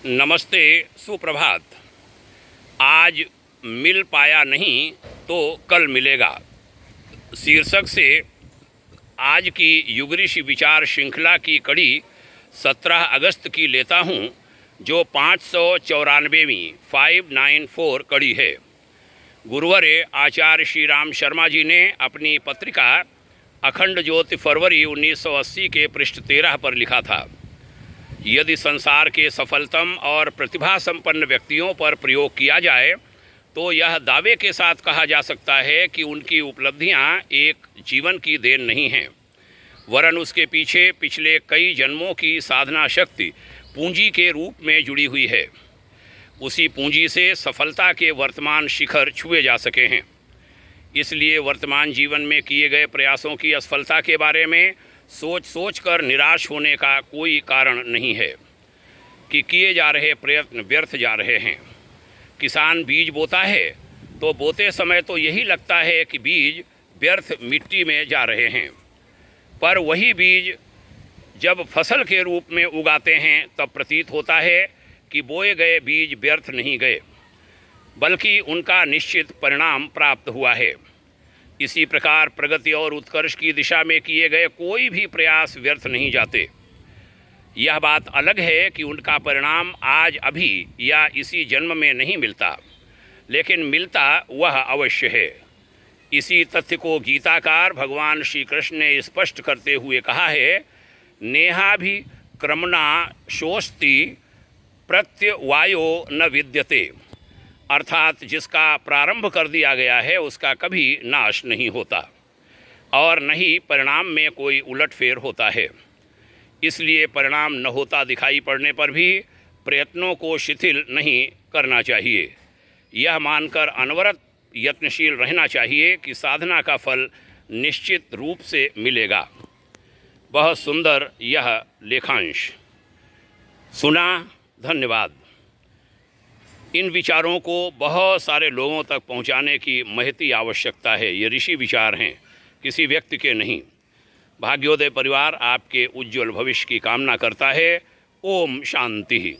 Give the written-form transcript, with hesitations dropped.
नमस्ते, सुप्रभात। आज मिल पाया नहीं तो कल मिलेगा शीर्षक से आज की युग ऋषि विचार श्रृंखला की कड़ी 17 अगस्त की लेता हूं, जो 594वीं 594 कड़ी है। गुरुवार आचार्य श्री राम शर्मा जी ने अपनी पत्रिका अखंड ज्योति फरवरी 1980 के पृष्ठ 13 पर लिखा था, यदि संसार के सफलतम और प्रतिभा संपन्न व्यक्तियों पर प्रयोग किया जाए तो यह दावे के साथ कहा जा सकता है कि उनकी उपलब्धियां एक जीवन की देन नहीं हैं, वरन उसके पीछे पिछले कई जन्मों की साधना शक्ति पूंजी के रूप में जुड़ी हुई है। उसी पूंजी से सफलता के वर्तमान शिखर छुए जा सके हैं। इसलिए वर्तमान जीवन में किए गए प्रयासों की असफलता के बारे में सोच कर निराश होने का कोई कारण नहीं है कि किए जा रहे प्रयत्न व्यर्थ जा रहे हैं। किसान बीज बोता है तो बोते समय तो यही लगता है कि बीज व्यर्थ मिट्टी में जा रहे हैं, पर वही बीज जब फसल के रूप में उगाते हैं तब प्रतीत होता है कि बोए गए बीज व्यर्थ नहीं गए, बल्कि उनका निश्चित परिणाम प्राप्त हुआ है। इसी प्रकार प्रगति और उत्कर्ष की दिशा में किए गए कोई भी प्रयास व्यर्थ नहीं जाते। यह बात अलग है कि उनका परिणाम आज अभी या इसी जन्म में नहीं मिलता, लेकिन मिलता वह अवश्य है। इसी तथ्य को गीताकार भगवान श्री कृष्ण ने स्पष्ट करते हुए कहा है, नेहा भी क्रमणा शोस्ति प्रत्यवायो न विद्यते, अर्थात जिसका प्रारंभ कर दिया गया है उसका कभी नाश नहीं होता और न ही परिणाम में कोई उलटफेर होता है। इसलिए परिणाम न होता दिखाई पड़ने पर भी प्रयत्नों को शिथिल नहीं करना चाहिए। यह मानकर अनवरत यत्नशील रहना चाहिए कि साधना का फल निश्चित रूप से मिलेगा। बहुत सुंदर यह लेखांश सुना, धन्यवाद। इन विचारों को बहुत सारे लोगों तक पहुंचाने की महती आवश्यकता है। ये ऋषि विचार हैं, किसी व्यक्ति के नहीं। भाग्योदय परिवार आपके उज्जवल भविष्य की कामना करता है। ओम शांति।